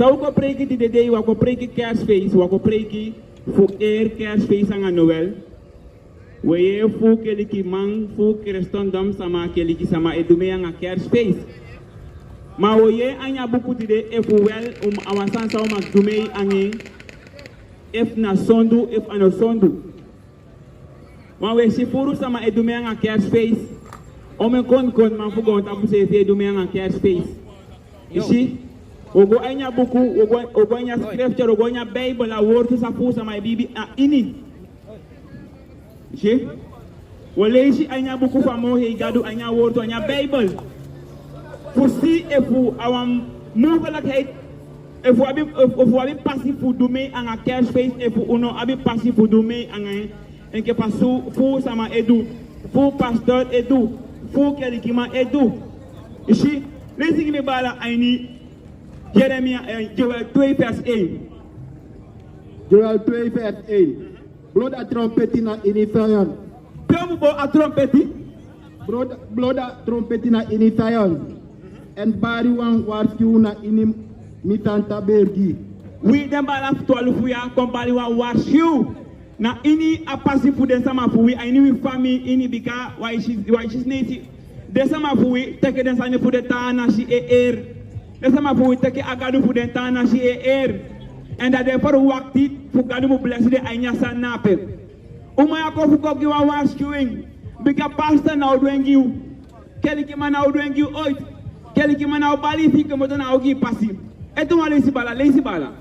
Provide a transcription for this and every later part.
Zou ko preki die de wako preki kerstfeest, wako preki voor kerstfeest aan Noël. We fu keliki man fu Christendom sama keliki sama edume aan kerstfeest. Maar we anya buku die efu wel awasan sa mak dume aan if na sondu if ano sondu. Maar we si furu sama edume aan kerstfeest. Ome kon man fu gon tapu se edume aan kerstfeest. You see? Ogo anya buku, ogo anya scripture, ogo anya Bible, a woord sa fu sa my bibi a ini. Je? Waleji anya buku famo he gadu anya woord anya Bible. Fusi efu awam mogelijkheid efu abi passi fu dume anga kerstfeest efu uno abi passi fu dume anga enke pasu fu sama edu, fu pastor edu, fu kerikima edu. You see? Lezi me bala aini Jeremiah, Joel 2 vers 1. Joel 2 vers 1. Bloed a trompetina in Zion. Promo a trompeti. Bloed a trompetina in Zion. En bari wan waarschuwna in mitanta bergi. We den bala 12 ya kom bali wan waarschuw. Na ini apasi fu den sama fu we aini wi fami ini bika why she's neti. Den sama fu we teke den sane fu de tana si Lesama fu teke agadu fu den tana si en dat de for wakti fu gadu mu bless de anya sanape. Uma ko fu ko giwa waarschuwing. Bika pastor na odwengiu. Keliki man na odwengiu oit. Keliki man na bali fike mo na ogi pasi. Eto wale si bala.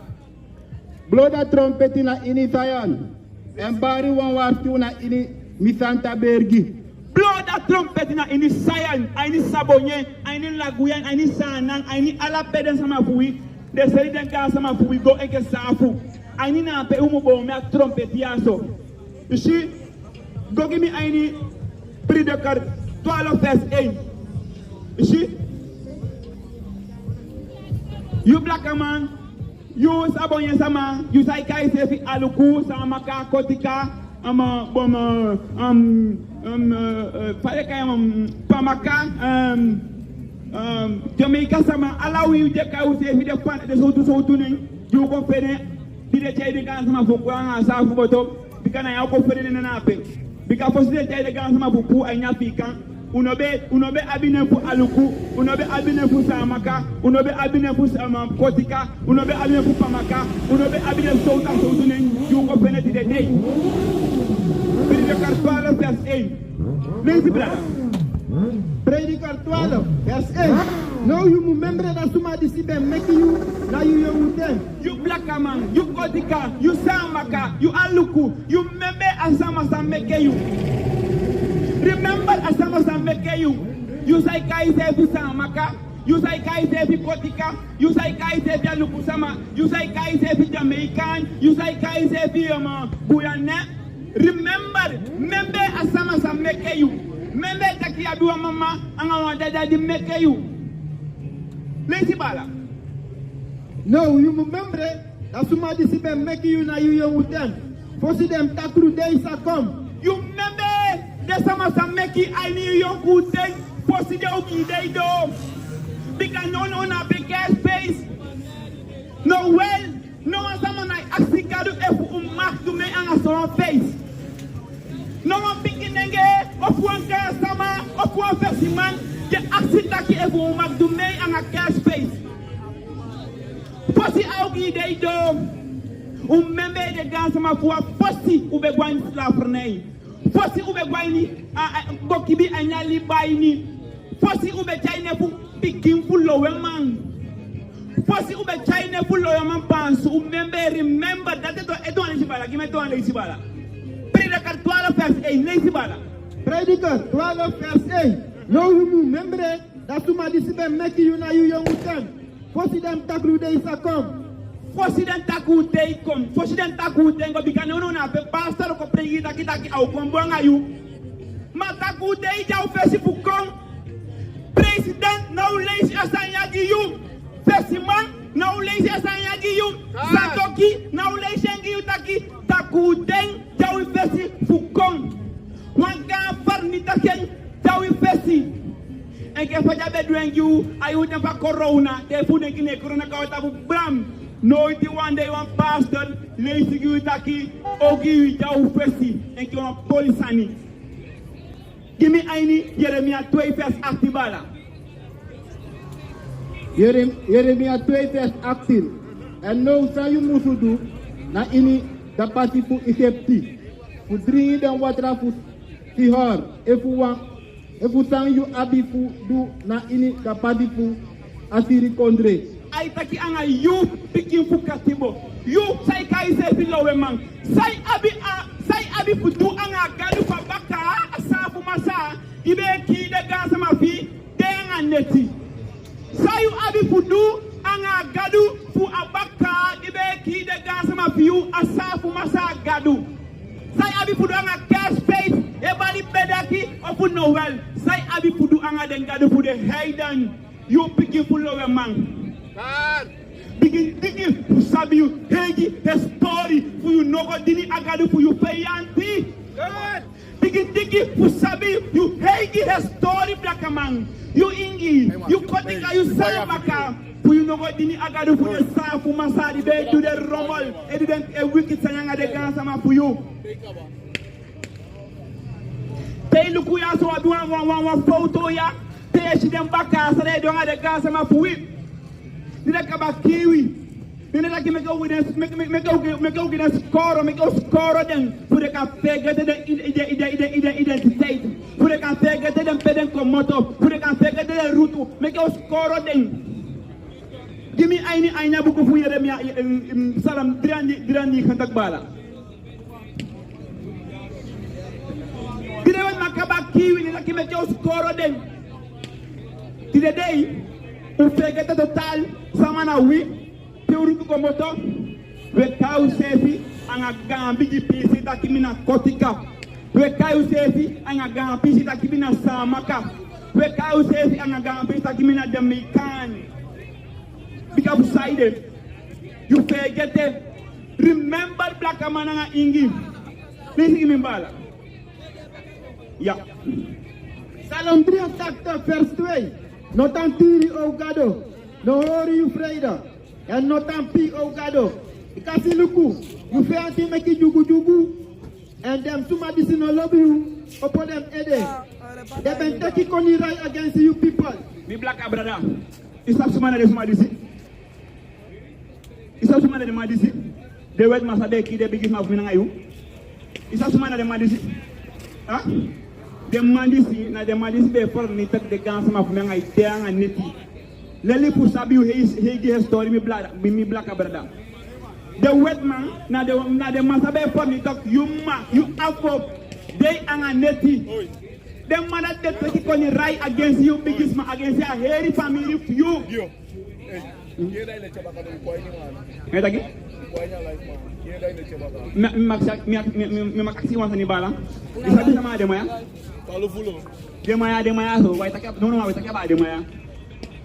Bloed a trompetina in Zion. En bari wan waarschuwna in mitanta bergi. Blow that trumpet in his Zion, I need Sabonye, I need Laguyan, I need Sanan, I need Alapeden Samafui, the Seridan Kasamafu, go against Safu. I need a Peumo, me trumpet yaso. You see, go give me any predicate 12 verse 8. You see, you black man, you Sabonye Sama, you say Kaisefi Aluku, Samaka, Kotika, Pamaka, Jamaica Sama, allow you to go to the fan, the so tuning, you go for it, did the Jay Gansama for Guana, South Bottom, because I go for it in an apple. Because for the Jay Gansama for Poo and Yapika, Unobe Abine for Aluku, Unobe Abine for Samaka, Unobe Abine for Kotika, Unobe Abine for Pamaka, Unobe Abine so tuning, you go for it in the day. Predicar 12 vers 1. Lazy brother. Predicar 12 vers 1. No, you remember that somebody see them making you, now you with them. You black man, you Kotika, you Samaka, you Aluku, you remember Asama Sameke you. Remember Asama Sameke you. You say Kaisefi Samaka, you say Kaisefi Kotika, you say Kaisefi Aluku Sama, you say Kaisefi Jamaican, you say Kaisefi Buyane. Remember asama sa make you. Remember taki abiwa mama anga wadada di make you. Lazy bala. No, you remember that somebody see them make you na you with them. For see them takru days are come. You remember the sama sa make I need you good day. For see the ogi day do. Because no na big space. No well. No one someone I actually got to mark to me and a face. No one picking of one car sama of one person, the accident ever mark to me and a gas face. Pussy augie they do. Remember the dance of a pussy ube wine slapper. Pussy ube wine, Bokibi and Yali Baini. Pussy ube China picking full lower man. First, ube China full of man pants. Remember that it don't Lisibala. Give me to Lisibala. Predicar 12 verse 8. Lisibala. Predicar 12 verse 8. No, you remember that somebody see them making you now you young with them. First, them tackle days are come. First, them tackle day come. First, them tackle day go because no na pastor ko pregi taki au kombanga you. Ma tackle day jau fesi fukong. President now lazy asanya you. Festiman, now lazy asanyagi you, Satoki, now lazy you taki, Takudeng, Tawi Festi, Fukong. One guy for Nitaken, Tawi Festi. en ke faja be duen you ayu dem fa corona te fu den kine corona ka ta bu bram no ti one day one pastor le sigi taki ogi jaw festi en ke on polisani gimi aini Jeremiah 2 verse actibala Jeremia 2 verse 18. En nou sayu musudu na ini dapati fu Egypti. Fu dringi den watra fu sihor. Efu sang yu abi fu du na ini dapati fu asiri kondre. Ay taki anga yu pikin fu katibo. Yu say kai se filowe man. Say abi fu du anga gadu fa baka asafu masa. Ibe ki de gasa ma fi de anga neti. Sayu abi fudu anga gadu fu abaka ibe ki de gasama fiu asafu masa gadu. Say abi fudu anga cash space ebali bedaki ofu nowel. Say abi fudu anga den gadu fu de haydan you picking fu lowe man. Begin fu sabi you hegi the story fu you nogo dini agadu fu you payanti. Digi fu sabi you hegi the story black man. You ingi, you kotika, you sabaka. Fu you know what dini agadu fu the safu masadi be do the rumble. Edident a wicked sayanga de gansama fu you. Te luku ya so adu one photo ya. Te shi dem baka sa de donga de gansama fu we. Ni de kaba kiwi. Ni de ki make go with us make go get us score make go score den fu de ka fege de identity. Pure kan fege de dem peden komoto pure kan fege de rutu make us score den gimi aina buku fu Jeremia salam dirani kantak bala direwan makaba kiwi ni lakime ke us score den tidei u fege de total samana wi te rutu komoto we kau sefi anga gambi di pisi takimina kotika we kayu sefi anga gampi sita kibina samaka we kayu sefi anga gampi sita kibina Jamaican because side you forget it remember black man anga ingi listen me bala yeah Salom 3 chapter verse 2. No tantiri o gado no hori you freida and no tampi o gado ikasi luku you fe anti make jugu and them somebody sin love you upon them ede they been taking only right against you people mi black brother isa sumana de sumadisi isa sumana de madisi de wet masabe ki de bigis ma fumina ngayu isa sumana de madisi ah de madisi na de madisi be for ni tak de gans ma fumina ngai te anga neti leli pour sabi he gi story mi black brother. The wet man na the masabe for me talk you afro they anga neti them man that they take on right against you biggest man against your hairy family you yo Edagi mi maxi wan ni bala isabi sama de maya talo fulo de maya so wai takap no wai takap ba de maya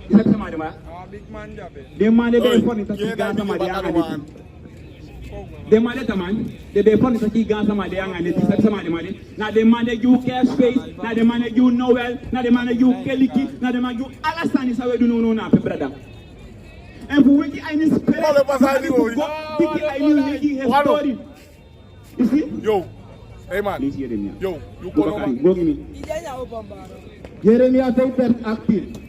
isabi sama de maya big man jabe de man de for ni takap ga sama de anga neti demande taman de be fon sa ki gan sama de anga neti sa sama de made na demande you cash space na demande you Noel na demande you Keliki na demande you Alasani sa we do no na pe brother en fu wiki ay ni spirit no le pasali o wiki ay ni wiki story you see yo hey man yo you call on go give me Jeremia 2 verse 18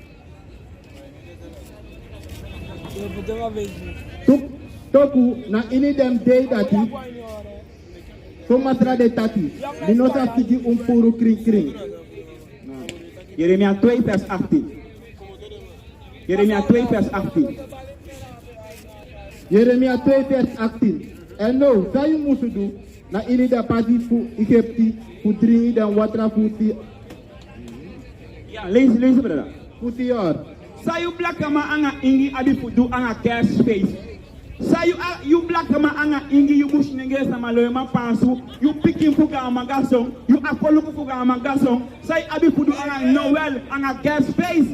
Toku na ini dem day dati so matra de tati dinosa sigi puru kring Jeremia 2 verse 18 Jeremia 2 verse 18 Jeremia 2 verse 18 and no sayu musudu na ini da pati fu Egypti fu dringi dan watra futi ya lazy brother futi or sayu black ma anga ingi abi fudu anga cash space you black ma anga ingi you bush nenge sama lo ma pansu you picking fuga magason you apolo fuga magason say abi fudu anga Noel anga gas space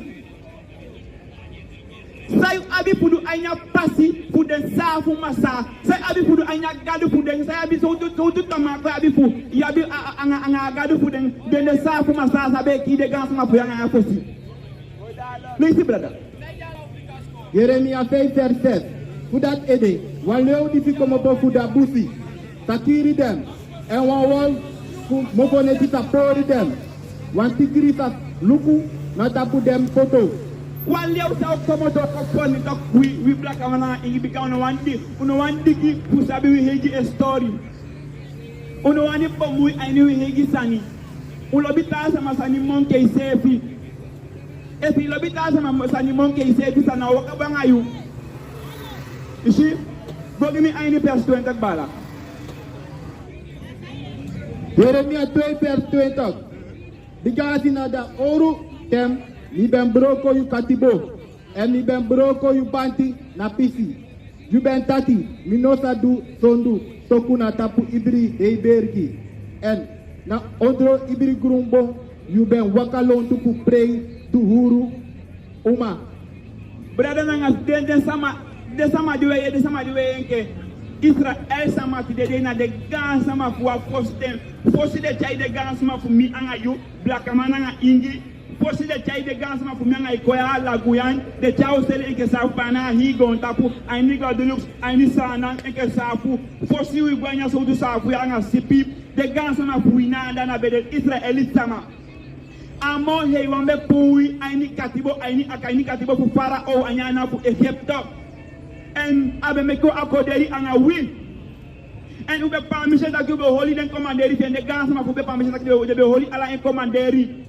say abi fudu anya pasi fu den sa fu masa say abi fudu anya gadu fu den say abi so to tama ko abi fu ya bi anga gadu fu den sa fu masa sa be ki de gas ma fu anga fosi Listen, brother. Jeremia 5 vers 6. Voor dat ede, wanneer die fi komen op voor dat busi, takiri dem, en wanneer mopone die tapori dem, want die krisa luku na tapu dem foto. Wanneer zou komen op koponi tak we black amana ingi bika uno wandi pusabi we hegi a story. Uno wani pomui aini we hegi sani. Ulobita sama sani monkey sefi. If you love it as a Sani monkey said this and I walk about you. You see, go give me any verse 20 bala. Jeremia 2 verse 20. Because in other oru tem, ni ben broko you katibo, and ni ben broko you banti na pisi. You ben tati, minosa du sondu, toku na tapu ibri heibergi. And na odro ibri grumbo, you ben wakalon to pray. Tuhuru uma brother nanga de sama diwe nke Israel sama ti de na de gan sama fu apostem fosi de chai de gan sama fu mi anga yu black man anga ingi fosi de chai de gan sama fu mi anga ikoya la guyan de chao sele nke sa pana hi gon tapu ani go de lux ani sana nke sa fu fosi wi gwanya so du sa fu anga sipi de gan sama fu ina na be Israel sama Amo he wambe pui aini katibo fu Farao anyana fu Egypto. En abe meko akoderi anga win. En ube permission that you be holy then commanderi and the gans ma fu be permission that you be holy ala en commanderi.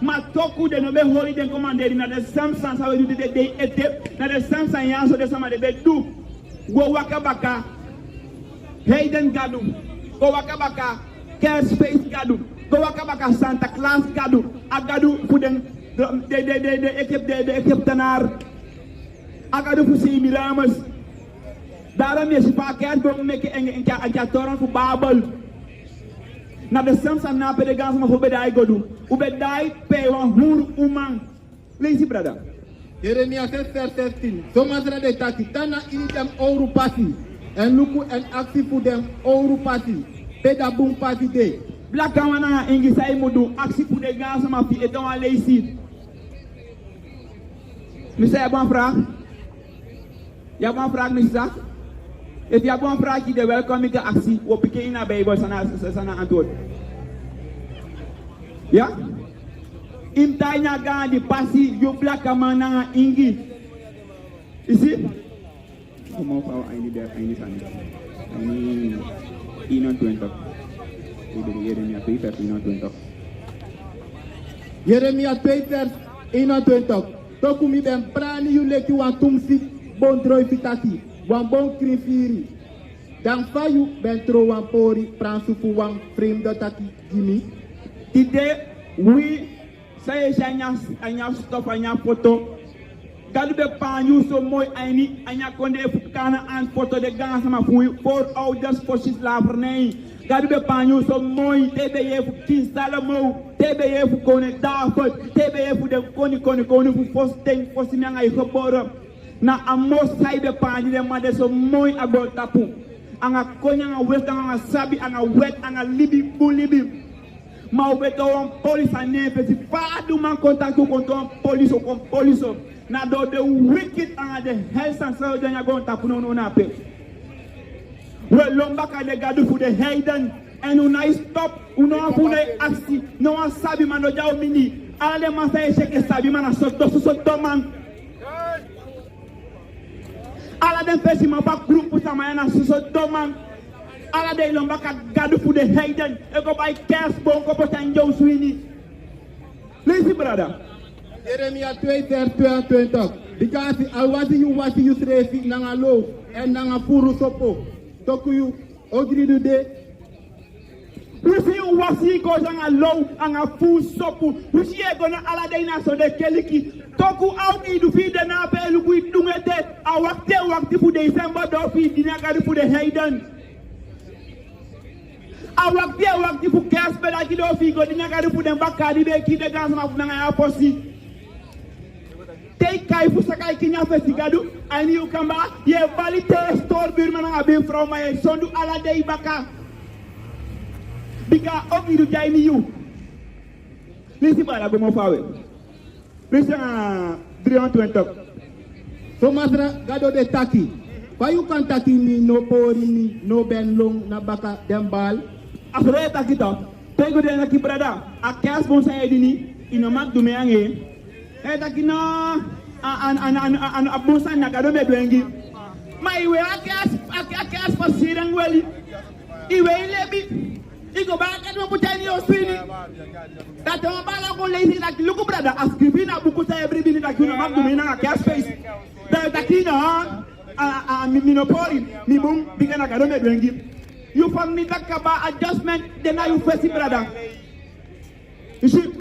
Ma toku de no be holy then commanderi na the same sense how you did the day ete na the same sense yanso de sama de be do. Go wakabaka. Hayden gadu. Go wakabaka. Care space gadu. Go wakabaka Santa Claus gadu agadu fu den de équipe tanar agadu fu si miramas dara me si pa ken go meke en toran fu babal na de samsa na pe de gas ma fu be dai godu u be dai pe wan hur umang lazy brother Jeremia 6:13 so masra de tati tana inidam oru pasi en luku en aksi fu dem oru pasi pe da bum pasi de Black Kawana ingi sai mudu aksi fu de gas ma fi eton ale ici. Misa ya bon frère. Ya bon frère misa. If ya bon frère ki de welcome ka aksi wo pike ina bible sana antwoord. Ya? Imtanya gandi pasi yo Black Kawana ingi. Isi? Como pa aini der aini sani. Aini inon 20. Jeremia 2 vers 21. Jeremia 2 vers 21. Toku mi ben prani yu leki wan tumsi bon droi fitati, wan bon krifiri. Dan fayu ben tro wan pori pransu fu wan frame dotati gimi. Today we say anya stop anya photo. Gadu be pan you so moy aini anya konde fu kana an photo de gans ma fu for all just for shit la vernei. Gadu be panyu so moi tebe fu kin salamo tebe fu kone dafot tebe fu de koni fu fosten fosinanga I khoboro na amos saibe panyu de made so moi about tapu anga konya nga west anga sabi anga wet anga libi bulibi ma obeto on police ane pesi fadu man contact ko police o kon police na do the wicked anga the health and so janya go tapu no na pe well, lombaka de gadu fu de Hayden and unai stop uno afune aksi no asabi mano jao mini ale masa esheke sabi mana soto man ala den pesi ma ba group sama yana soto man ala de lombaka gadu fu de Hayden e go by cash bon ko potanjo swini lazy brother Jeremia 2 vers 20 because alwasi you wasi you srefi nanga lo en nanga furu sopo Toku ogri do de. Wisi wasi ko janga low anga fu sopu. Wisi e gona ala de na so de keliki. Toku out idu fi de na pe lu ku dungete. A wakti fu de December do fi dina ga fu de Hayden. A wakti fu kaspe la ki do fi go dina ga fu de bakadi be ki de gas ma fu na ya posi. Take kai fu sakai kinya fesigadu and you come back ye valite store birman abin from my sondu ala dei baka bika ogidu jaini you lisi bala go mo fawe Listen, Brian Twentok. So masra gado de taki. Why you can taki me no pori me no ben long na baka dem bal? Afro taki to. Tego de na ki brada. A kas bon sa edini ino mak dume ange. E taki no an abusa na gado me dwengi. Ma iwe a kas for sirang weli. Iwe lebi. Igo ba ka no putani o swini. That one bala go lazy like look brother ascribing a buku ta every minute like you mak dume na kas face. Da taki no minopoli mi bum bigana gado me dwengi. You from me talk about adjustment, then are you facing brother? You see,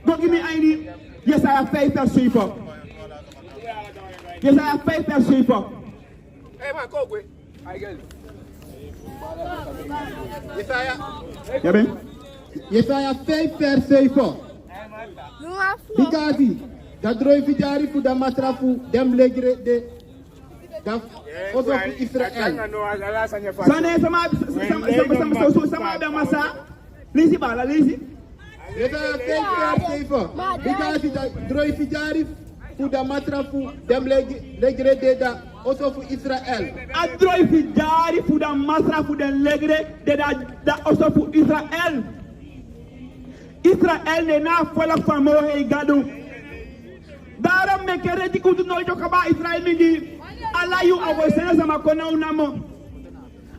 don't give me any. Yes, I have faith and sweeper. Yes, I have faith and sweeper. Hey man, go away. I get it. Yes, I have faith and sweeper. Because the droid fitari fu da matrafu dem legre de also for Israel. Sane sama da masa. Lazy bala lazy. Yes, I have faith and sweeper. Because the droid fitari fu da matrafu dem legre de da also for Israel. A droid fitari fu da matrafu dem legre de da also for Israel. Israel ne na fola famo he gado. Daram me kere di kudu no joka ba Israel mindi. Allah you avo sene sama kona unamo.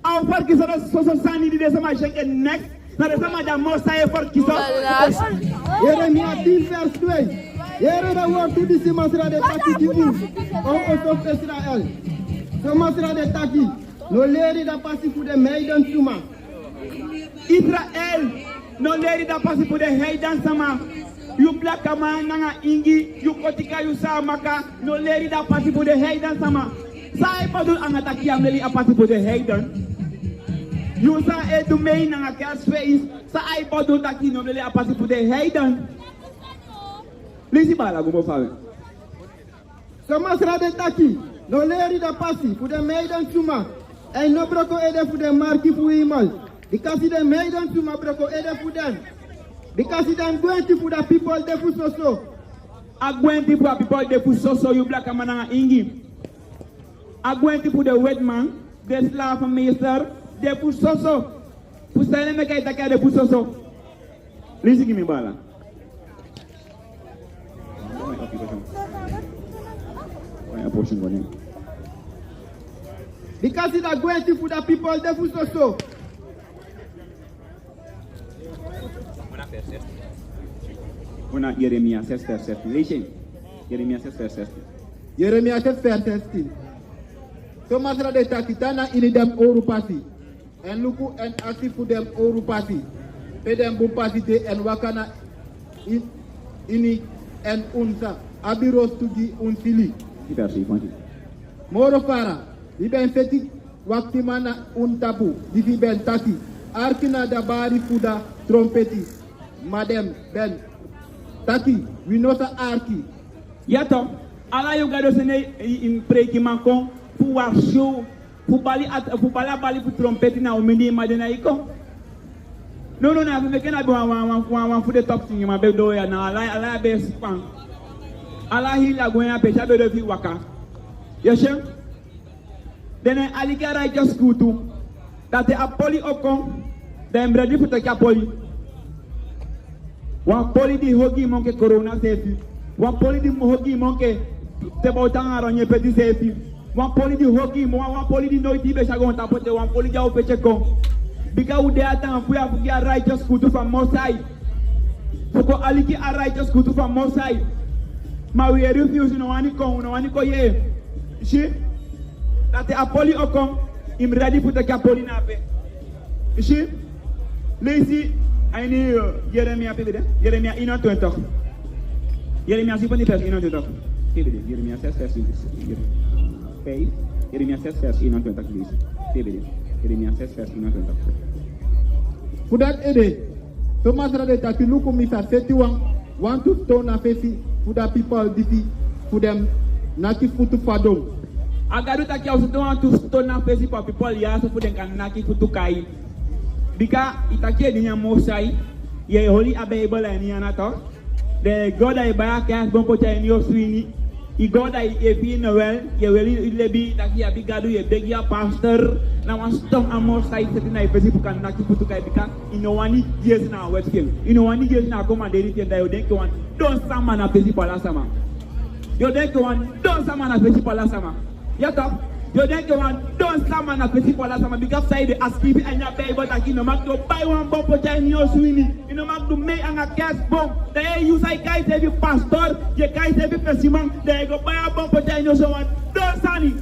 Au for kiso so sani di sama shake next. Na de sama da mo sai for kiso. Jeremiah 10 verse 12. Here the word to this masra de taki dibu. On of Israel. So masra de taki. No leri da pasi fu de maidan tuma. Israel no leri da pasi fu de heidan sama. You black man nanga ingi, you kotika you sa maka, no leri da pasi fu de heidan sama. Sa e padul angataki ameli a pasi fu de heidan. You sa e domain nanga kas face, sa e padul taki no leri a pasi fu de heidan. Lisi bala gumo fawe. So masra de taki, no leri da pasi fu de maidan tuma. En no broko ede fu de marki fu imal. Because the maidan tuma broko ede fu den. Because it am going to for the people de fu so. I'm going to for people de fu so you black man nanga ingi. I'm going to for the white man, the slave master de fu so. Fu sene me kai taka de fu so. Listen give me bala. Because it am going to for the people de fu so. Una Jeremiah 6 verse 16. Listen. Jeremiah 6 verse 16. Jeremiah 6 verse 16. So masra de takitana ini dem oru pasi. En luku en asifu dem oru pasi. Pedem bum pasi te en wakana ini en unsa. Abiros tugi unsili. Moro fara. Liben feti wakti mana untapu. Difi ben taki. Arkina da bari fuda trompeti. Madam Ben Taki, we know the arki. Yato, ala you gado sene in preki manko, fu warsho, fu bali fu trompeti na omeni madena iko. No, na me kena bo wan fu de top thing ma be do ya na ala be span. Ala hila go ya pe chabe do fi waka. Yeshe? Then aligara just kutu. That the apoli okon, then ready for the apoli. Wan poli di hogi monke corona sefi. Wan poli di hogi monke te botanga ronye peti sefi. Wan poli di hogi wan poli di noiti be shagon tapote wan poli ja opeche kon. Bika ude atan fu ya fugi a righteous kutu from Mosai. Foko aliki a righteous kutu from Mosai. Ma we refuse no wani ko ye. Shi that the apoli okon im ready for the apoli nape. Shi lazy I need Jeremiah pede. Jeremiah ino 20. Jeremiah siponi verse ino 20. Pede. Jeremiah 6 verse 5. Jeremiah 6 verse ino 20 please. Pede. Jeremiah 6 verse ino 20. Fudat ede. So masra de taki luku misa seti want to stone a fesi for the people difi for them naki futu fadom. Agadu taki also don't want to stone a fesi for people ya so for them can naki futu kai. Bika itakie dinya Mosai ye holy abable ni anato de goda e baya cash bon pota in your swini. I goda e be Noel, ye weli lebi that he abi gadu ye beg ya pastor. Na wan stom amo side setting na ipesi pukan na kiputu kai bika. Ino wani years na Westfield. Ino wani years na commanderi tienda yo denk wan don sama na pesi pala sama. Yo denk wan don sama na pesi pala sama. Ya top. Yo denk wan don sama na pesi pala sama because side askibi anya bay but aki no mak do buy one bomb pota in your swini. Ino mak do me anga cash bomb. They use I kai every pastor, ye kai every persimmon, they go buy a bomb pota in your so one don sani.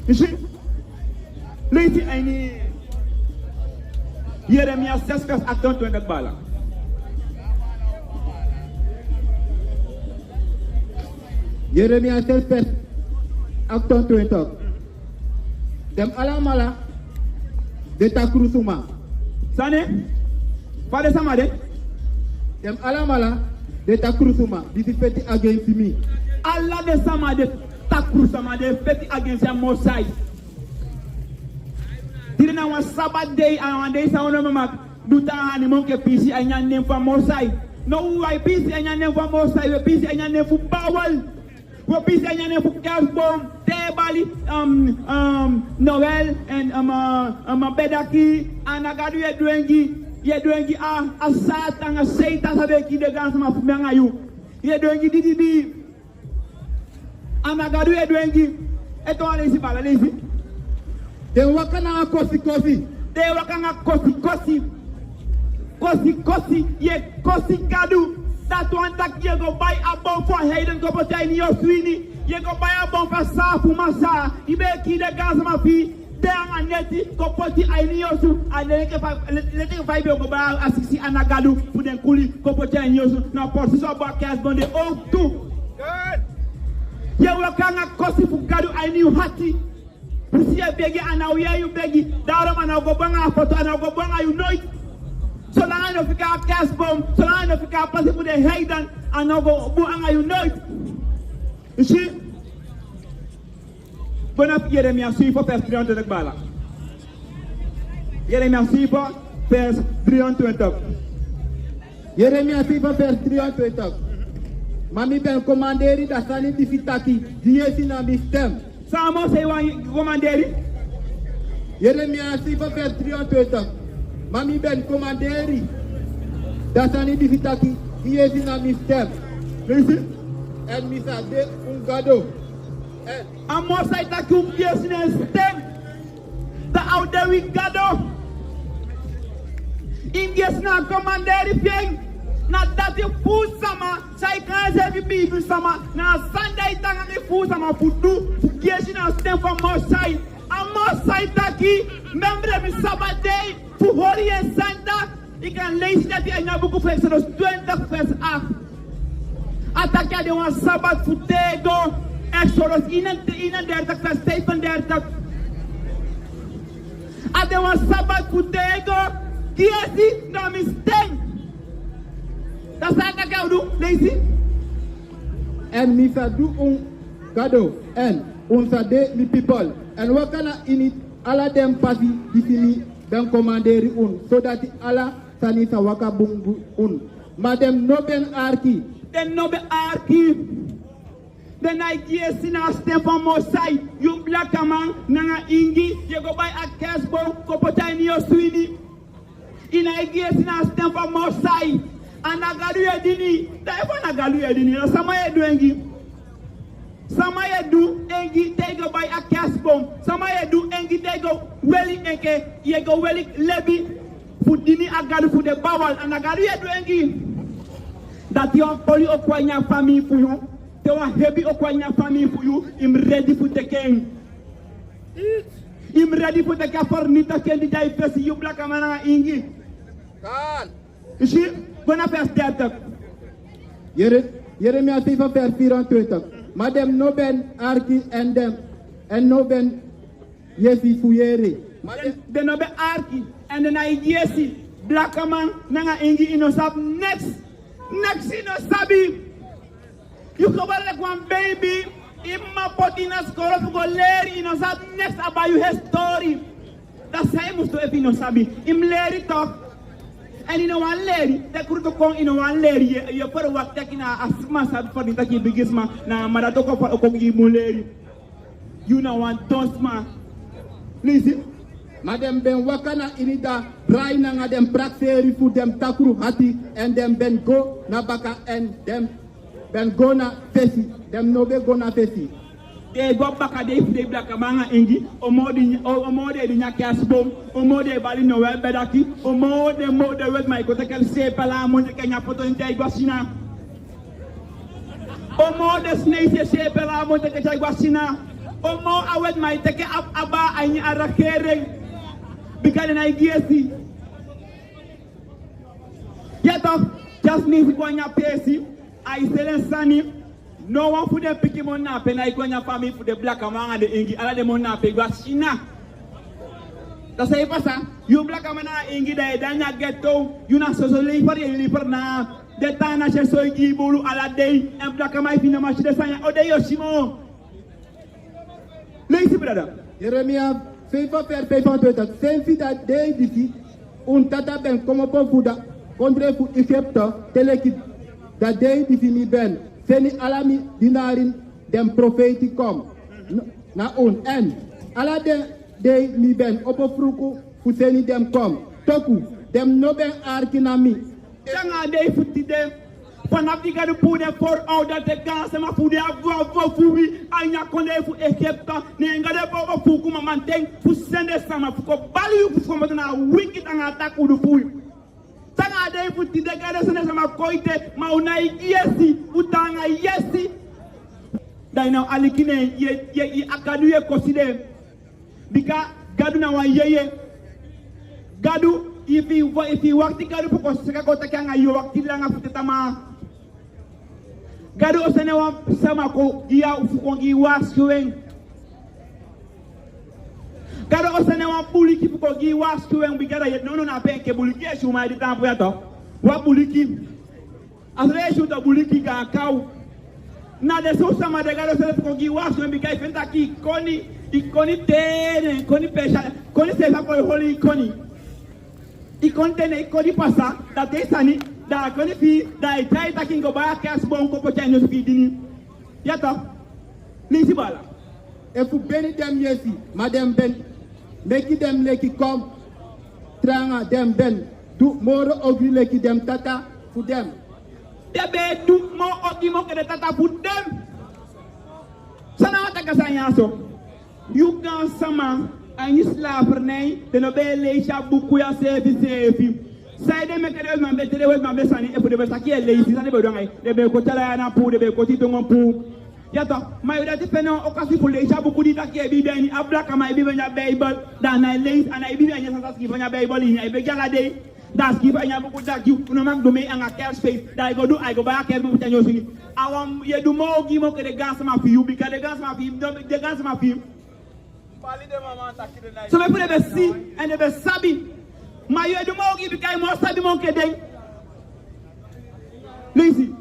You see? Later any Jeremiah 6 vers 28 bala. Jeremiah 6 vers 28. Dem alamala de ta krusuma. Sane? Fade sama de? Dem alamala de ta krusuma. This is petty against me. Allah de sama de ta krusuma de petty against your Mosai. Didn't I want Sabbath day and one day sound of my do ta and monkey PC and your name for Mosai. No, I PC and your name for Mosai, we PC and your name for Powell. We PC and your name for Gasbom, Tebali, Noel and Bedaki and Agadu Yedwengi a Satan, a Satan, a Beki de Gansma of Mangayu. Yedwengi DDB and Agadu Yedwengi. Eto lazy bala lazy. They wakana kosi. They wakanga kosi, ye kosi gadu. That one that you go buy a bomb for Hayden go put in your sweeney. You go buy a bomb for Safu Masa. You make the gas of fee. Then and neti go put it in your suit. And then let 5 go buy a 60 and a gadu. Put them coolie go put in your suit. Now position about cash on the old too. Good. You wakanga kosi for gadu. I knew hati. You see a beggy and now here you beggy. Down and I'll go bang a photo and I'll go bang you know it. So long as you got cash bomb, so long as you got possible the Hayden and I'll go bang you know it. You see? Bon up Jeremiah 6 vers 30 bala. Jeremiah 6 vers 30. Jeremiah 6 vers 30. Mami ben commanderi da sani di fitaki. Diesi na mi stem. Samo say one commanderi. Jeremiah 6 vers 38. Mami ben commanderi da sani di fitaki. Diesi na mi stem. Listen. En misa de un gado. Amos I take you diesi na stem. The out there we gado. In diesi na commanderi pieng. Na dati food sama, sai kan se vi bibi sama. Na Sunday tanga ni food sama fudu. Fugiesi na stem for Mosai. A Mosai taki, membre mi Sabbath day. Fu holy and Santa. Ik kan lezen dat hij in het boek van Exodus 20 vers 8. Ataka de wan Sabbath futego. Exodus 31 vers 35. Ade wan Sabbath futego. Kiesi na mi stem. Dat is wat ik doe, lees. En mi sa do un gado. En un sa de mi people. En wakana init ala dem pasi disini ben commanderi un. So that ala sani sa waka bungu un. Madem no ben arki. Den no ben arki. Den I kiesi na stem van Mosai. You black man nanga ingi. You go buy a cash bomb. Kopota in your swini. In I kiesi na stem van Mosai. Anagalu edini, taifa nagalu edini. Sama yedu engi, sama yedu engi. They go buy a cash bomb. Sama yedu engi. They go weli enke. Ye go weli lebi. Fudini agalu for the bawal. Anagalu yedu engi. That you are only okwanya family for you. They want heavy okwanya family for you. I'm ready for the king. I'm ready for the kafarnita kendi jai fesi you black amana ingi. Kan. You see? Bona vers 30. Jeremia 6 vers 24. Madem no ben arki en dem. En no ben yesi fuyere. De no ben arki. En de na yesi. Black man nanga ingi inosab next. Next inosabi. You go like one baby. Imma potina skoro to go leri inosab next about your story. Dat zij moest even inosabi. Im leri toch. And one lady, the Kuruto Kong in one lady, you put a work taking a smash for the Taki biggest man, now Maratoko for Okogi Muleri. You know one Tosma. Listen. Madam ben wakana inida brai na nga dem prakseri fu dem takru hati and dem ben go na baka and dem ben go na fesi dem no be go na fesi. They go back a day for the black amanga ingi, or more than your cast bomb, or more than Bali Noel Bedaki, or more than with my Kotakan say Palamon Kenya Poto in Jaguasina. Or more the snakes say Palamon Jaguasina, or more I went my take up Abba and Arakere. Because I guess yet off just need going up pacey. I said sunny. No one for them pick him on up and I go in your family for the black among the Ingi, all the Mona Peguashina. That's a person. You black amana Ingi, then you get to you not so labor now. The Tana Chesoigi Bulu ala day and black amai in the machine sign or the Yoshimo. Lazy brother. Jeremiah. Favor per 25, sempre da day d'ici, tata ben como pofuda, contre fu Egypte, teleki da day d'ici mi ben, seni alami dinarin dem profeti kom, na en, ala day mi ben, opo fruku fu seni dem kom, toku, dem no ben arkinami. Tanga day futi dem. Panafika de pour des for out that the gas and my food have fubi and ya konde fu Egypta nenga de bo fu kuma manteng fu sende sama fu ko bali fu ko na wicked and attack udu fu tanga de fu ti de gade sende sama koite mauna yesi utanga yesi daina alikine ye akadu ye koside bika gadu na wa yeye gadu if he wakti gadu fu ko seka ko takanga yo wakti langa fu tama Gado osene wa sama ko iya ufukongi waskueng. Gado osene wa buliki fukongi waskueng bigara yet no na penke buliki eshu ma di tampo ya to. Wa buliki. Asle eshu to buliki ga kau. Na de so sama de gado osene fukongi waskueng bigai fenta ki ikoni tene, ikoni pesha, ikoni sefa ko holi ikoni. Ikoni tene, ikoni pasa, da tesani. Da koni fi da itai taking go back as bon ko pochano speedini yato lisi bala e fu beni dem yesi madam ben meki dem leki kom tranga dem ben du moro ogi leki dem tata fu dem debe du mo ogi mo ke tata fu dem sana taka sanyaso you gan sama an isla pernay de no be le chabuku ya sefi Side make a man better with my best and if the best I can't lazy, and they be Cotala and Poo, they be Cotito Poo. Yata, my depend on Ocasifu, Shabuku, be any a black and my baby Bible, than I lace and I be and give on your Bible in a big day. That's give a Yabuku that you no man do me and a care space that I go back and you see. I want you do more give up the gas for you because the gas of him, the gas of him. So I put a C and a Sabi. My you do more give became more Sabi monkey day. Lazy.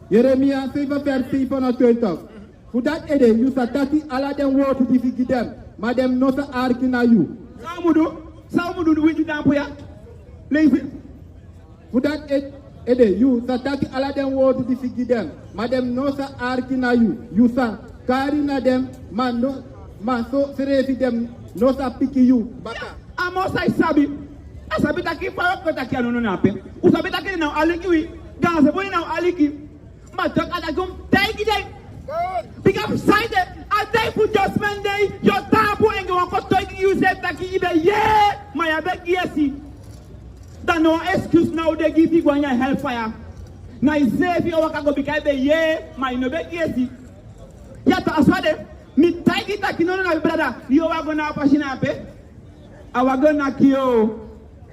Jeremiah favor per 20. For that ede you satati ala dem wo to defeat them. Madam no sa arkina you. Samudu which down for ya. Lazy. For that ede you satati ala dem wo to defeat them. Madam no sa arkina you. You sa karina them man no man so serefi them no sa piki you. Baka. Amos I sabi. Asabi taki pa ko taki anu na pe. Usabi taki na aliki wi. Ganse boy na aliki. Ma tok ada gum take it. Pick up side a day for judgment day. Your tabu and go on to you said taki ibe yeah. My abeg yesi. That no excuse now they give you one hellfire. Na isefi o waka go bikai be yeah. My no beg yesi. Yata aswade. Mi take it taki no na brother. You are gonna apashina pe. Awa gonna kill.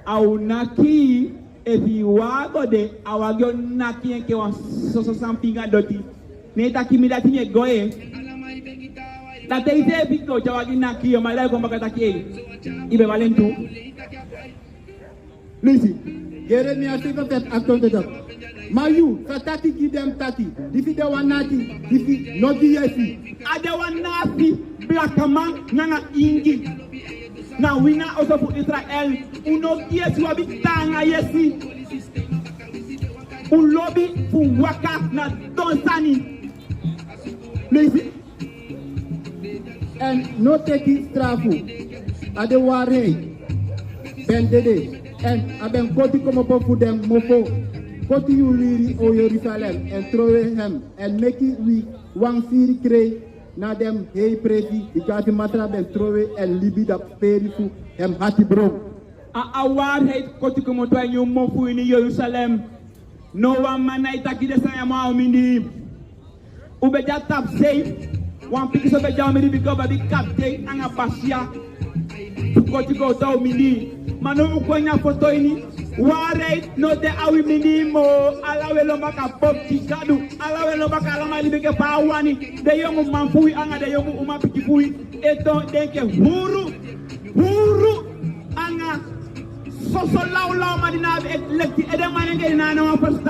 Au naki if you wago de awagyo naki enke wa so sampinga doti ne taki dati ne goe date ite pito chawagi naki yo malai ko makata ki ibe valentu Lisi Jeremiah 7 akonte dok mayu sataki gidem taki difi de wanati difi nogi yesi ade wanati black man nanga ingi. Now we now also for Israel. Uno yes wabitanga yesi. un lobby pour waka na Donsani. Listen. And no taking strafu. Ade ware. Ben dede. And aben koti komo for them mofo. Koti you really o Jerusalem and throw him and make it we one city cray. Na dem hey presi because matra ben throw and libida perifu hem hati bro. A waarheid koti komo to you mofu in Jerusalem. No one man itaki de sayama omini. Ubeja tap say one piece of a jammy because of the captain and a basia. Koti go to omini. Manu kwenya foto ini. Waarheid no te awi minimo. Alawe lombaka pop chikadu. Alawe lombaka lama libeke pawani. De yongu mampui anga de yongu umapikipui. Eto denke huru anga. So law madina electi edem manenge na na first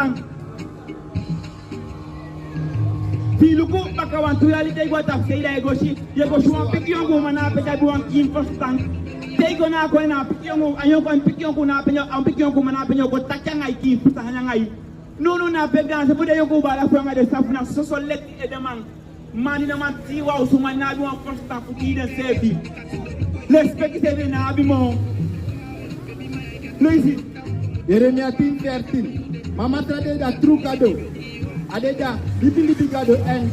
Filuku bakawantu reality go tap say da egoshi yegoshi wan pikiongo mana peta buan in first tank tego na ko na pikiongo anyo ko pikiongo na penyo am pikiongo mana penyo go takanga iki puta hanyangai no na pega se bude yoko bala ko ngade safuna so lekti edem mani na mati wa usuma na bi wan first tank ki de sebi respect se na abi mo Luisi Jeremiah 13. Mama trade da true gado. Adeda lipi gado and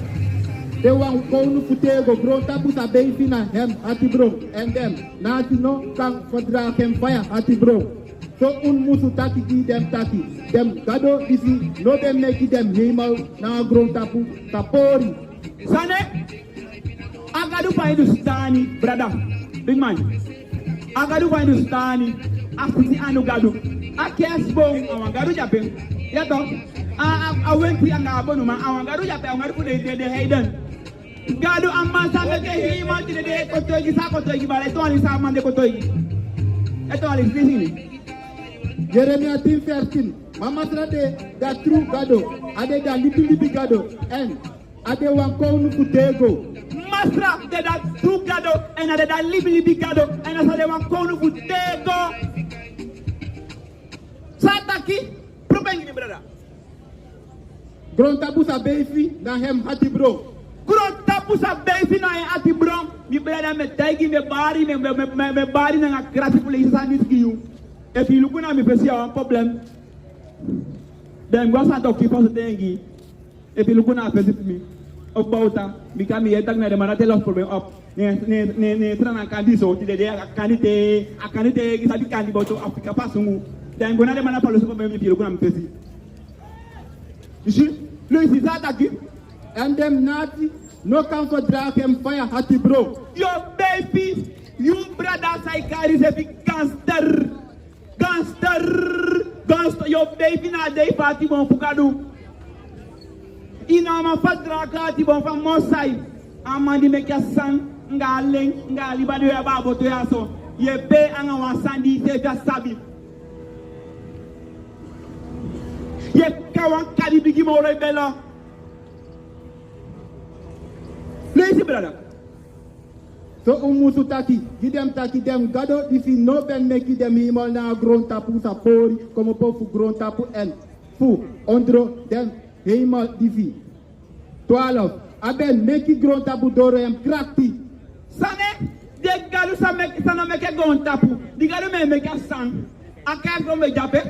they want go no futego grown tapu sa baby na hem ati bro and them na no kan fadra kem fire ati bro. So un musu taki gi them taki. Them gado isi no them make them himal na grown tapu tapori. Sane agadu pa Hindustani brother big man. Agadu pa Hindustani Afiti anu gadu. Akesbo awangadu jape. Yato. I went to Angabonu ma awangadu jape awangadu de Hayden. Gadu amasa meke hima ti de kotogi sa kotogi bale to ali sa mande kotogi. Eto ali sini. Jeremiah 13. Mama trade da true gado. Ade da lipi gado and ade wan ko nu futego. Masra de da true gado and ade da lipi gado and ade wan ko nu futego. Sataki, propengini brother. Grontabu sa beifi na hem hati bro. Grontabu sa beifi na hem hati bro. Mi brother me taigi me bari na grati pule sa niskiu. If you look na mi pesi a problem. Then go sa talk for tengi. If you look na pesi mi. Obauta, mi kami yetak na de manate los problem up. Ne trana kandiso ti de akanite isabi kandi boto Afrika pasungu. Then go na de mana palo so me mi look na mi pesi. You see? Look, is that again? And them naughty, no come for drag and fire hati bro. Your baby, you brother Saikari is a big gangster. Your baby na day party bon fukadu. Ina ma fadra kati bon fa mosai. Amandi make a sang ngaleng ngali badu ya babo to yaso. Ye be anga wasandi se ja sabi. Ye kawan kadi bigi mo rebella. Lazy brother. So umusu taki, gidem taki dem gado if you no ben make them himal na grown tapu sa pori como pofu grown tapu en fu ondro dem himal divi 12 aben make grown tapu doro em krakti Sane de gado sa make sana make grown tapu di gado me make sang aka go me jape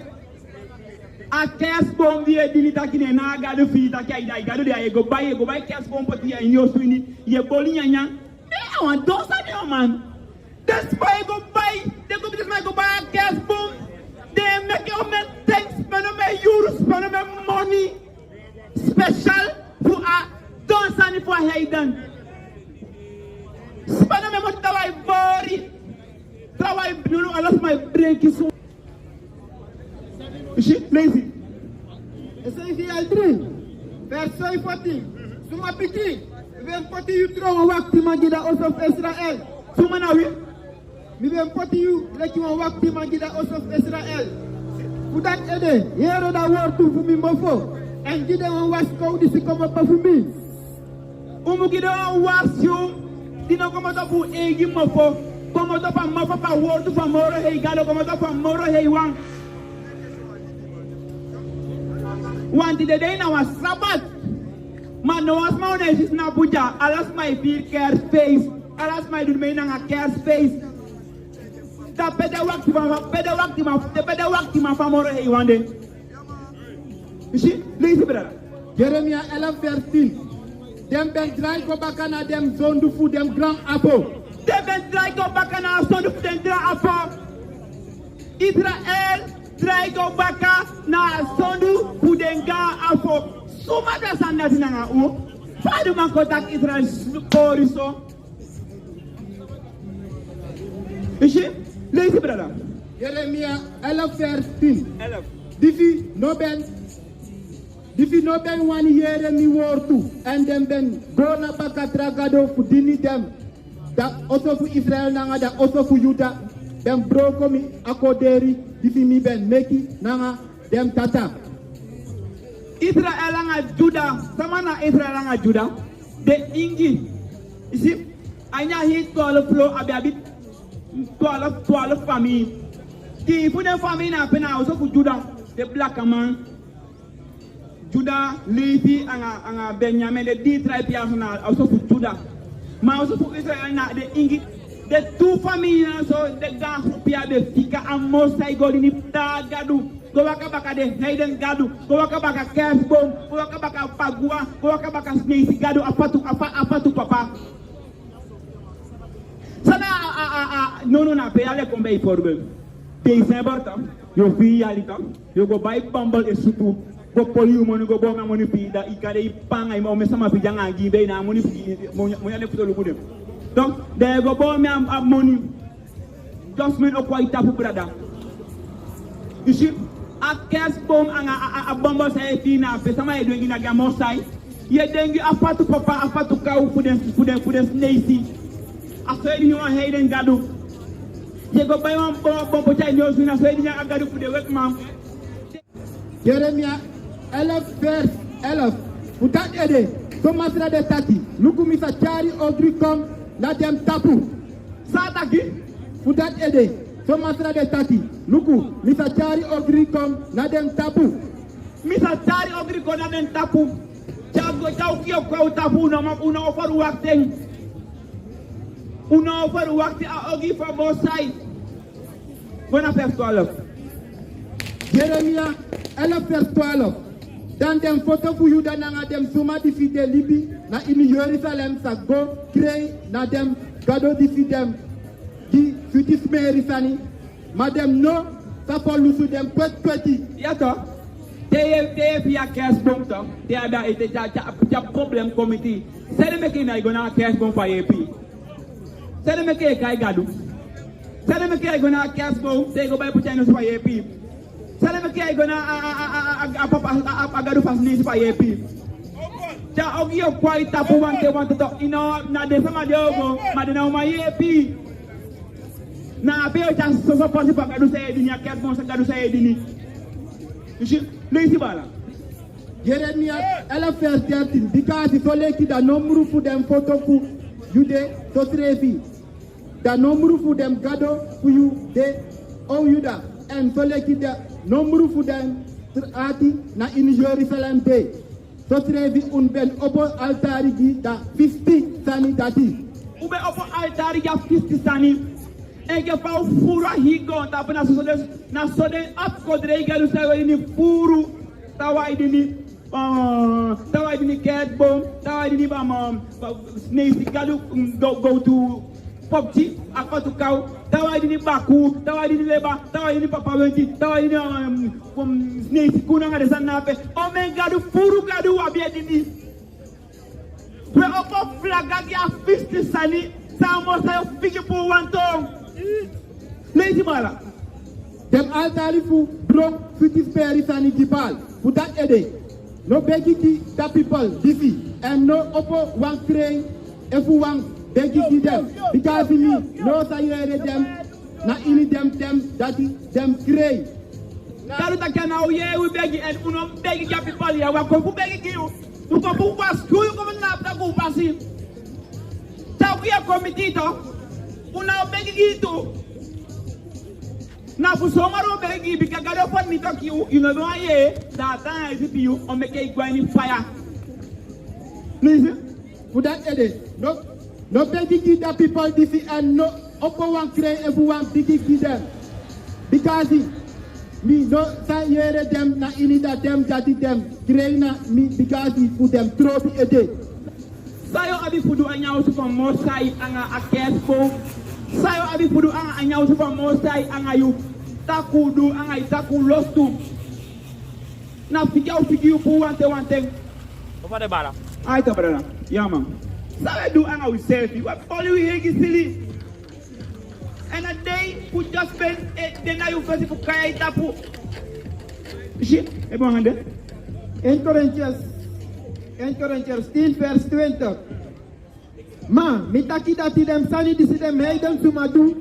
akas bom vie dilita kine na gado fi ta kai dai gado de go buy kas bom poti en yo swini ye boli nyanya. I want those of you, man. That's why I go buy. They go buy a gas bomb. They make your men things, spend them euros, spend them money. Special for a don't stand for Hayden. Spend them money that I body. That I lost my brain. You see, lazy. Essential 3 verse 14 Suma piti Vem poti you throw wakti magida os of Israel. Suma na we. Mi vem poti you let you wakti magida os of Israel. Fudat ede hero da word to for me mofo. And gide on was go this come up for me. Gide on was you. Dino come up for egi mofo. Come up for mofo pa word for moro hey galo come up for moro hey wang. Want the day now was Sabbath. Man, no was my name is Nabuja. Alas, my feel care space. Alas, my domain and a care space. The better work to my family one day. You see, listen, brother. Jeremiah 11 verse 10. Dem ben dry go back na dem zone du food dem grand apple. Dem ben dry go back na zone du food dem grand apple. Israel dry go back na zone du food dem grand apple. So much as an that na u. Fadu man contact Israel poriso. You see, listen, brother. Jeremiah 11 verse 10. 11. Difi no ben 1 year ni wortu and then ben go na baka tragado fu dini dem da also fu Israel nanga da also fu Juda dem broko mi akoderi difi mi ben meki nanga dem tata Israel nanga Juda sama na Israel nanga Juda de ingi isi anya hi 12 flow abi 12 famille ki fu dem famille na pena also fu Juda de black man Judah, Levi, and Benjamin, the D tribe, also for Judah. Ma also for Israel, the English, the 2 families, so the Gahupia, the Fika, and Mosai God in the Gadu, go back the Hayden Gadu, go back a Casbone, go back a Pagua, go back a Snake Gadu, Apatu Papa. Sana, no, pay a convey for them. They say about them, you feel Yalita, you go buy Bumble and Sutu. Go poliu money go bonga money pida ikare panga imo mesama pijanga gibe na money money le puto lugude donc they go bon me am money just me o quite tapu brother you see a cash bomb a bomba say fina pe sama e doing na gamo sai ye dengi afatu papa afatu kau for the snake a say you want Hayden Gadu ye go buy one bomb chai news na say you agadu for the work man Jeremiah 11 verse 11. Utat ede, so masra de tati. Luku misa chari ogri kom na dem tapu. Sataki. Utat ede, so masra de tati. Luku misa chari ogri kom na dem tapu. Misa chari ogri kom na dem tapu. Chau kio kwa tapu una offer wakten. Una offer wakten a ogi for both sides. Gonna verse 12. Jeremiah 11 verse 12. Dan dem foto fu Juda nanga dem suma di fide libi na in Jerusalem sa go krei na dem gado di fidem di fitis merisani madem no sa polusu dem petit yato te via cash bomb to te ada ite ja problem committee sere meke na igona cash bomb pa yepi sere meke kai gadu sere meke igona cash bomb te go by puchano pa yepi sale me kay gona a gadu facility pa yepi ja ogi o kwai tapu want to ino na de sama de ogo madina o ma yepi na be o chance so support pa gadu say dini akert mo sa gadu say dini ishi leisi bala Jeremiah 11 verse 13 because so leki da nomru fu dem photo fu Jude to trevi da nomru fu dem gado fu you de o Juda and so leki da nomru fu dem ati na in Jerusalem day so trevi un ben opo altari gi da 50 sani dati ube opo altari ga 50 sani ege fa fura higo ta na so de ap kodre ga lu ni furu tawa idini cat bomb tawa idini ba snake galu go to popti akotu kau tawa idini baku tawa idini leba tawa idini papa wenti tawa idini snake kuna ngade sanape o men gadu furu gadu abi idini we opo flaga ya 50 sani samo sa figi pour wanto lady mala dem altari fu bro fitis peri sani gibal fu that ede no begi ki da people difi and no opo one train if one begi ki dem because me no sayere dem na ini dem that dem train karu takana o ye we begi and uno begi ki people ya wa ko fu begi ki u ko fu was ku ko na ta ku pasi ta ku ya committee to una begi ki to Na fusomaro begi bikagalo pon mitok you know ye that time if you on make it going fire. Please, for that edit, no begging the people this and no upper one create everyone begging them. Because me no say here them na ini that them create na me because we put them trophy edit. Sayo abi fudu anyao su from Mosai anga akespo. Sayo abi fudu anga anyao su from Mosai anga you takudu anga itaku lostu. Na figi you pu one thing. Over the bala. Ai ta brother. Yeah man. Sayo do anga we selfie. What all you here is silly. And a day could just spend the night you first for kaya itapu. Shit, ebon hande. In Corinthians 10 verse 20. Ma, mitaki dati dem sani disi dem heiden sumadu.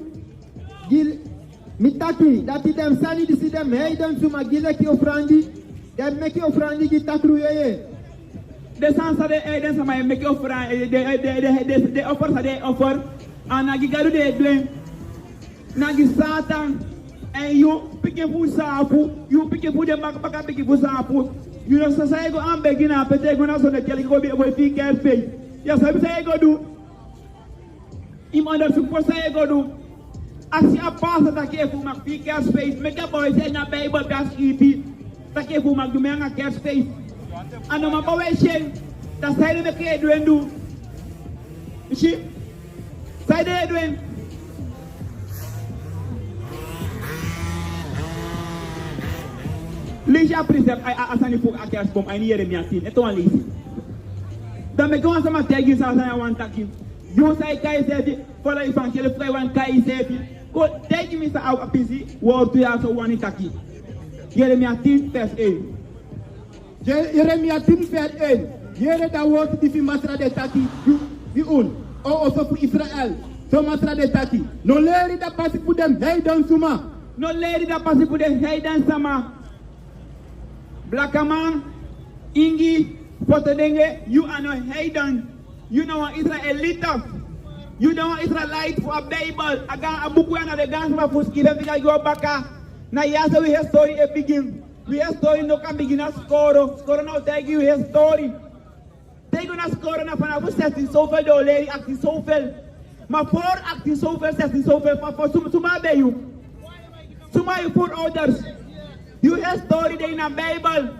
Mitaki dati dem sani disi dem heiden sumagile ki ofrandi. Dem meki ofrandi ki takru yeye. The sansa de heiden sama meki ofrandi. The offer sa de offer. Anagi garu de blame. Nagi Satan. And you picking for sapu. You picking for the baka picking for sapu. You know, so say go and begin up, but they go now so that you go be able to get faith. Yes, I say go do. Im under support say go do. As you pass that care for my figures face, make a boy say na Bible gas EP. That care for my dumanga care face. And my boy shame. That's how they make it do. You see? Say they doing. Lisha precept asani fuk akas bom ai yere mi atin eto an lisi da me go sama tegi sa sa wan taki yo sai kai sefi for la evangel frei wan kai sefi ko tegi mi sa au apisi wo to ya so wan taki yere mi atin verse 8 yere mi atin verse 8 yere da wo ti fi masra de taki di un o also for Israel so masra de taki no leri da pasi pu dem heidan suma no leri da pasi pu dem heidan sama. Black man, Ingi, Potodenge, you are no heathen. You know an Israelite. You know an Israelite for a Bible. Aga abuku na the dance ma fuskile vika go baka. Na yasa we have story a begin. We have story no can begin a score. Score now take you his story. Take on a score na fana fu setting so fel do lady acting so fel. Ma for acting so fel setting so fel for suma be you. Suma you for others. You have story there in a Bible.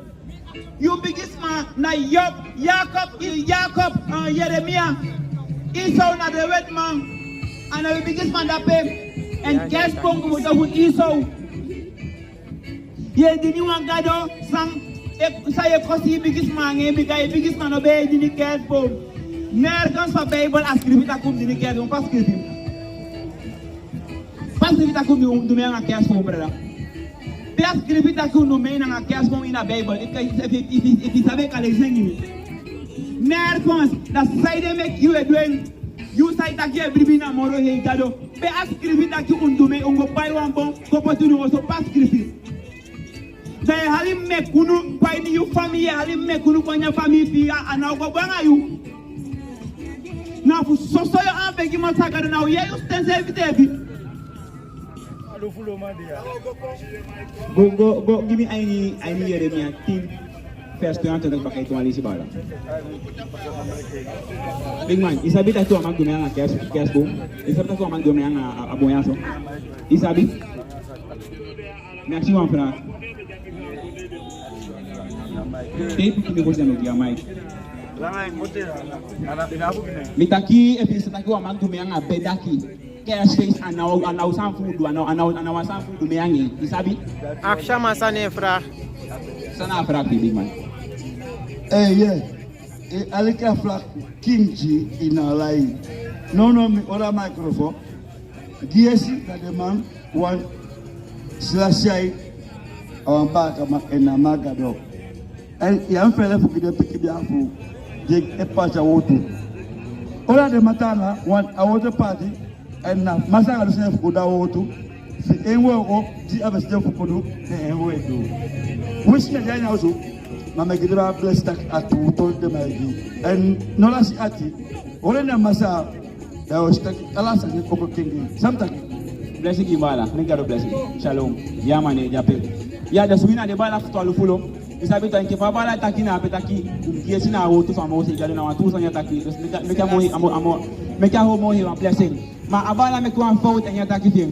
You biggest man na Jacob, Jeremiah. Esau na the wet man. And the biggest man that pay. And guess Pongo with the Esau. Ye didn't want Gado sang say a cosi biggest man, because biggest man obey the guess Pongo. Never comes for Bible as Krivita comes in the guess on past Krivita. Past Krivita comes to me and a guess for brother. Pela escrita que o nome na que as vão ir na Bible, if sabe que eles têm nervos da saída me que eu doing, you sai daqui a bribi na moro heitado, pela escrita que o nome pai o bom, comportando o seu pas escrito. Daí halim me kunu pai ni u família, halim me kunu com a família, ana o banga you. Na fu só eu ambegi massacre na o ia os tem teve. Go give me any Jeremiah 10 verse 20 nak pakai tuan lisi bala. Big man, isabi ta tuan magdumi ang kes boom. Isabi ta tuan magdumi ang aboyaso. Isabi. Merci mon frère. Tape kini ko sa media mic. Mitaki episode ko magdumi ang bedaki. Space and now some food and now some food meangi isabi aksha masane fra sana fra big man yeah alika fra kimchi in our line no me other microphone giesi that the man one slashai our back and a magado and young fella for the pick the apple they a patch of water all the matana one a water party and now masanga do sene fukuda wotu si enwe o di abesde fukudu ne enwe do wish na janya also mama gidira bless tak atu to de magi and no la si ati ole na masa da o stak ala sa ni koko kingi samtaki Blessing Imbala. May God bless you. Shalom. Yeah, man, Jape. Yeah, the swing at the ball after all follow. It's a bit like if a ball attacking a petaki, yes, in our to from Moses, you know, 2 on your attack. Just make a more here, blessing. Ma abala make one fault and you attack him.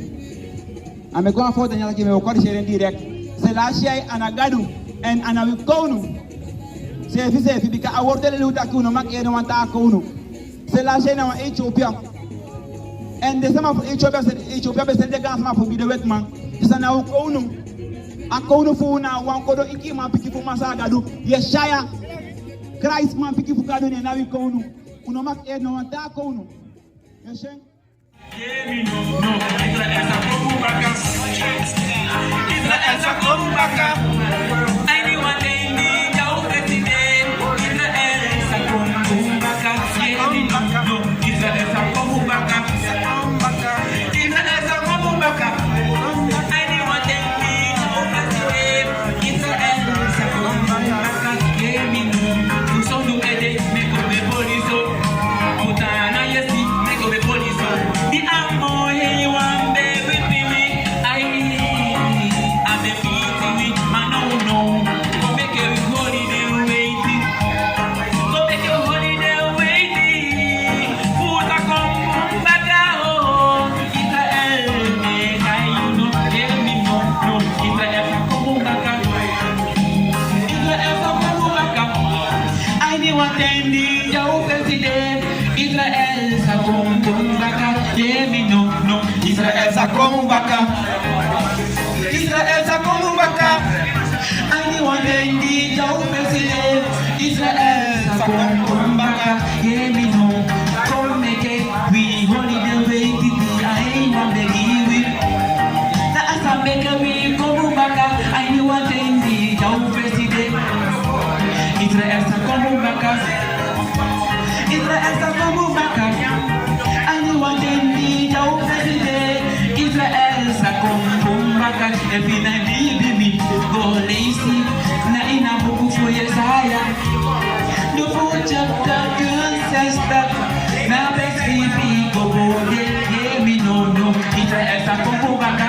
I make one fault and you attack him. We'll share direct. Selashai and Agadu and Anawikonu. Say if you say, because I want to tell you that you know, Mac Edon Takono. Selashai now Ethiopia. And the sum of Ethiopia said the gas map will be the wet man. It's an Akono. Akono for now, one kodo ikima piki for Masagadu. Yes, Shire. Christ man piki for Gadu and Avikono. Uno Mac Edon and Takono. Yes, sir. Israel sa komumbaka. Israel sa komumbaka. Anyone in the Joe president. Israel sa komumbaka. Yeah, me know. Come make it. We holiday waiting. I ain't one the give it. The asa make me komumbaka. Anyone in the Joe president. Israel sa komumbaka. Israel sa komumbaka. Anyone in the Joe president. Israel sa komumbaka. Every night baby go lazy. Na inabuku for Yesaya. The food chapter girl says that. Na best baby go yeah me no. Israel sa komumbaka.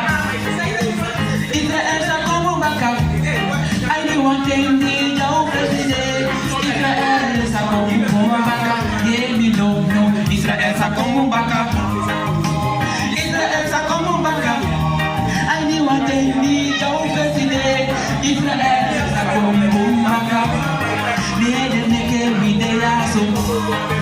Israel sa komumbaka. Anyone in the Joe president. Israel sa komumbaka. Yeah me no. Israel sa komumbaka. Israel sa komumbaka. Anyone in the Joe president. Israel sa komumbaka. They make every day so.